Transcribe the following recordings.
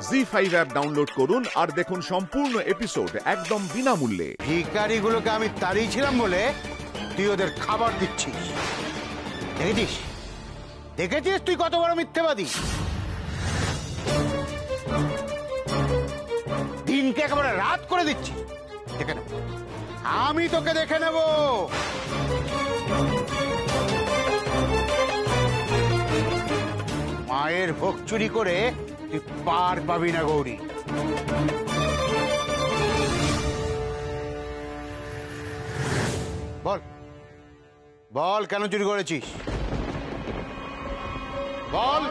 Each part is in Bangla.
জি5 অ্যাপ ডাউনলোড করুন আর দেখুন সম্পূর্ণ এপিসোড একদম বিনামূল্যে। ভিখারিগুলোকে আমি তাড়িয়েছিলাম বলে তুই ওদের খাবার দিচ্ছিস। দেখেছিস দেখেছিস তুই কত বড় মিথ্যেবাদী। দিনকে একেবারে রাত করে দিচ্ছিস। দেখে নেব, আমি তোকে দেখে নেব। মায়ের ভোগ চুরি করে তুই পার পাবি না গৌরী। বল বল কেন চুরি করেছিস বল।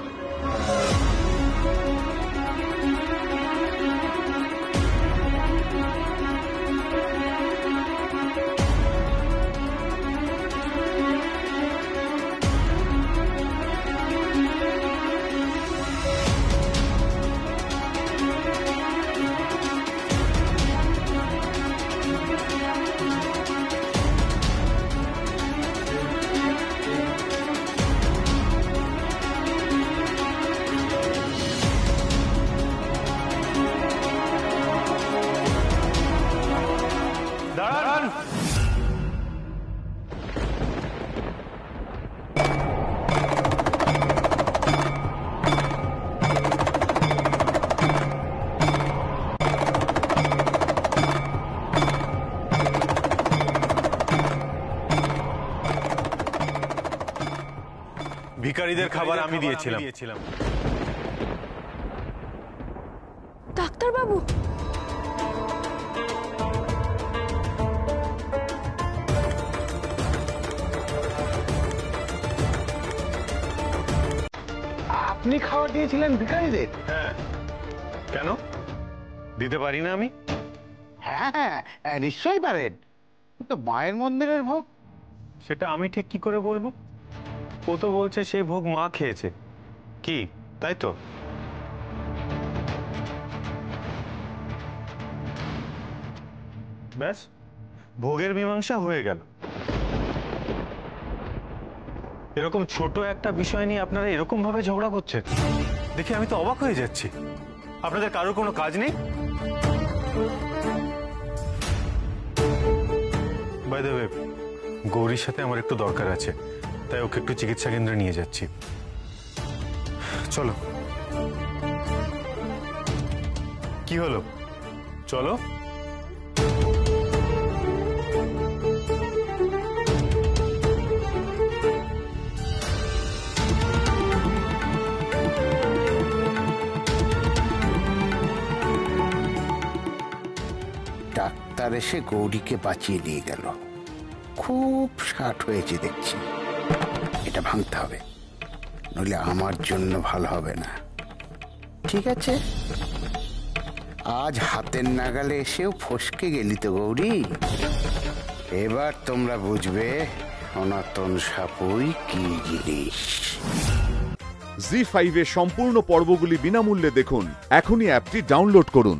ভিখারিদের খাবার আমি দিয়েছিলাম। ডাক্তার বাবু, আপনি খাবার দিয়েছিলেন ভিখারিদের? হ্যাঁ, কেন দিতে পারি না আমি? হ্যাঁ নিশ্চয়ই পারেন, কিন্তু মায়ের মন্দিরের ভোগ সেটা আমি ঠিক কি করে বলবো? ও তো বলছে সেই ভোগ মা খেয়েছে, কি তাই তো? ব্যাস, ভোগের মীমাংসা হয়ে গেল। এরকম ছোট একটা বিষয় নিয়ে আপনারা এরকম ভাবে ঝগড়া করছেন দেখে আমি তো অবাক হয়ে যাচ্ছি। আপনাদের কারোর কোনো কাজ নেই? বাই দ্য ওয়ে, গৌরীর সাথে আমার একটু দরকার আছে, তাই ওকে একটু চিকিৎসা কেন্দ্রে নিয়ে যাচ্ছি। চলো। কি হলো, চলো। ডাক্তার এসে গৌরীকে বাঁচিয়ে দিয়ে গেল। খুব ষাট হয়েছে দেখছি, এটা ভাঙতে হবে, নইলে আমার জন্য ভালো হবে না। ঠিক আছে, আজ হাতের নাগালে এসেও ফসকে গেলি তো গৌরী। এবার তোমরা বুঝবে সনাতন সাপুই কি জিনিস। জি5 এর সম্পূর্ণ পর্বগুলি বিনামূল্যে দেখুন, এখনই অ্যাপটি ডাউনলোড করুন।